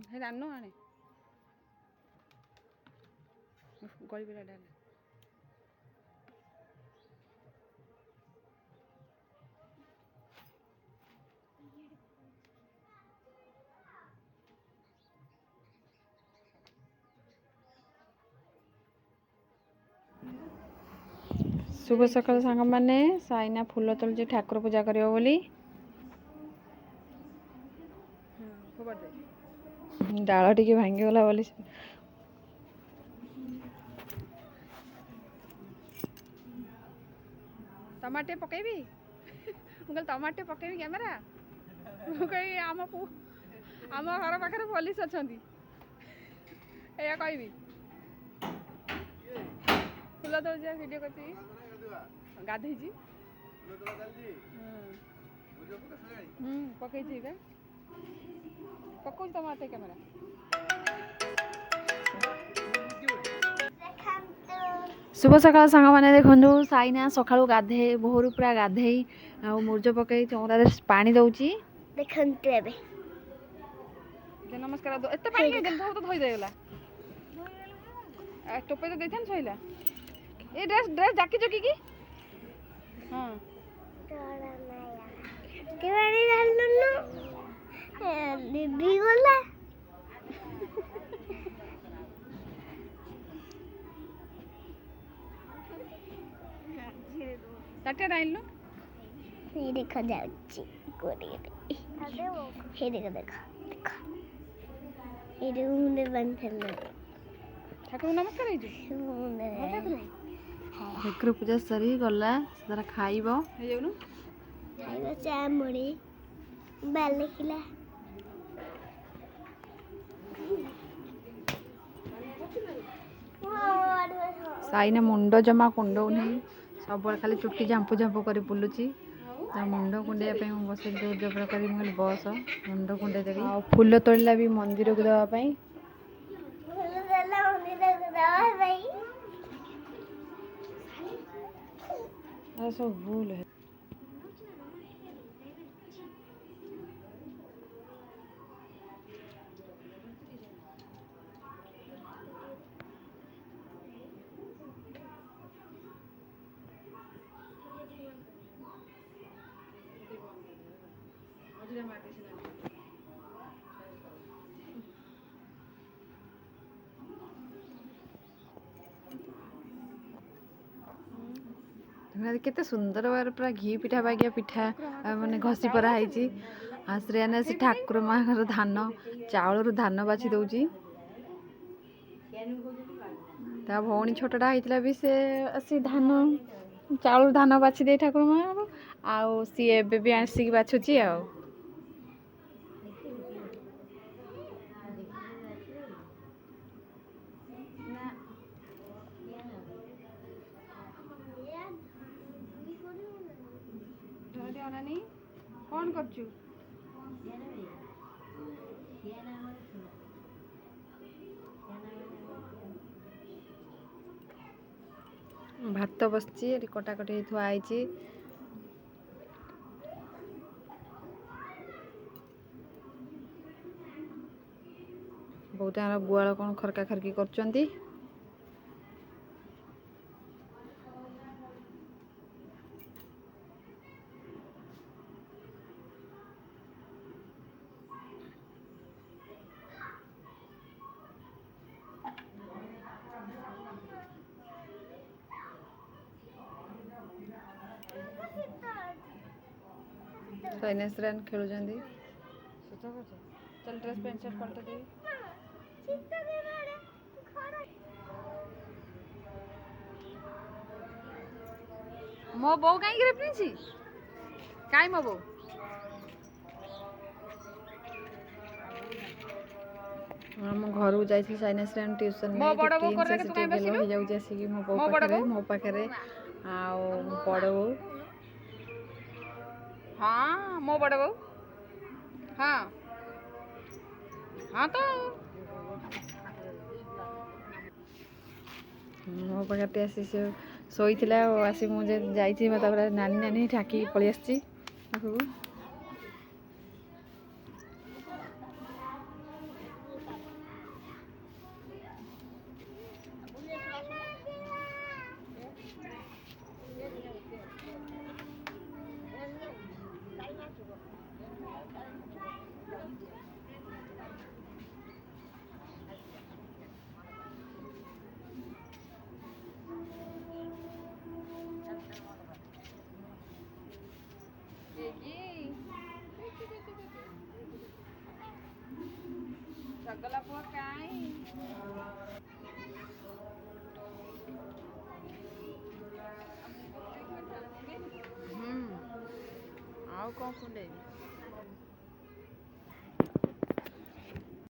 हे रान्नु आणे गली बेला डाल शुभ सकाल सांग मैंने साइना फूल तोलुची ठाकुर पूजा करियो बोली डाल टिके भांगीगला बोली टमाटे पकेबी मुझे टमाटे पकेबी कैमेरा मुझे आम घर पाखे पुलिस अच्छा या कहबी फूल तोड़ वीडियो करती गाधे पकई पकड़ टमाटे कैमेरा शुभ सकाल सांग मैंने देखु साइना सका गाधे भोर पूरा गाधे मुर्ज पकई चौरा पानी दौची नमस्कार एत पानी तो धोईदेला टोपे तो देते सैला ये ड्रेस ड्रेस जाकी चुकी की हाँ ताटे डाइल ये देखा जाऊची कोड़ी हे देखो देखो देखो ये मुंडे बंद करना ठाकुर नमस्कार ठाकुर पूजा सरी गला तारा खाइबो हे जाउनु खाइबो चा मुड़ी बाले खिला साइना मुंड जमा कुंडौ नहीं सब खाली चुट्टी झांपू झांपू कर बुलुची मुंड कुंडे बस जोर कर बस मुंड कुंडे देवी फूल तोड़ला भी मंदिर को देवाई सब भूल है केते सुंदर बार पूरा घी पिठा बागिया पिठा माने घसी परा है श्रेया से ठाकुर माँ धान चाउल धान बाछी दौची ता भौणी छोटटा होता भी से धान चाउल धान बाछी दे ठाकुर माँ आउ सी एबे भी आसिक बाछुची आ कौन करचु भात बसची कटाकटी थुआई बहुत गुआल कौन खरका खरकी कर सैनेश्रन खेलुं चल ड्रेस पैंट शर्ट पलट दे मो बो कहीं प्रिंसी कहीं मो बो हम घर को जाइए सैनेश्रन ट्यूशन मो बड़ बो कर के तू कहीं बसिलु हो जाउ जैसे कि मो पाखरे आ बड़ बो हाँ मो बड़ बो हाँ हाँ तो मो पाखे आसी शोई आसी मुझे जाइए मतलब नानी नानी ठाकी पलि आसी ଚଗଲା ପୁଅ କାଇଁ ଆଉ କ'ଣ କୁଣ୍ଡେଇବି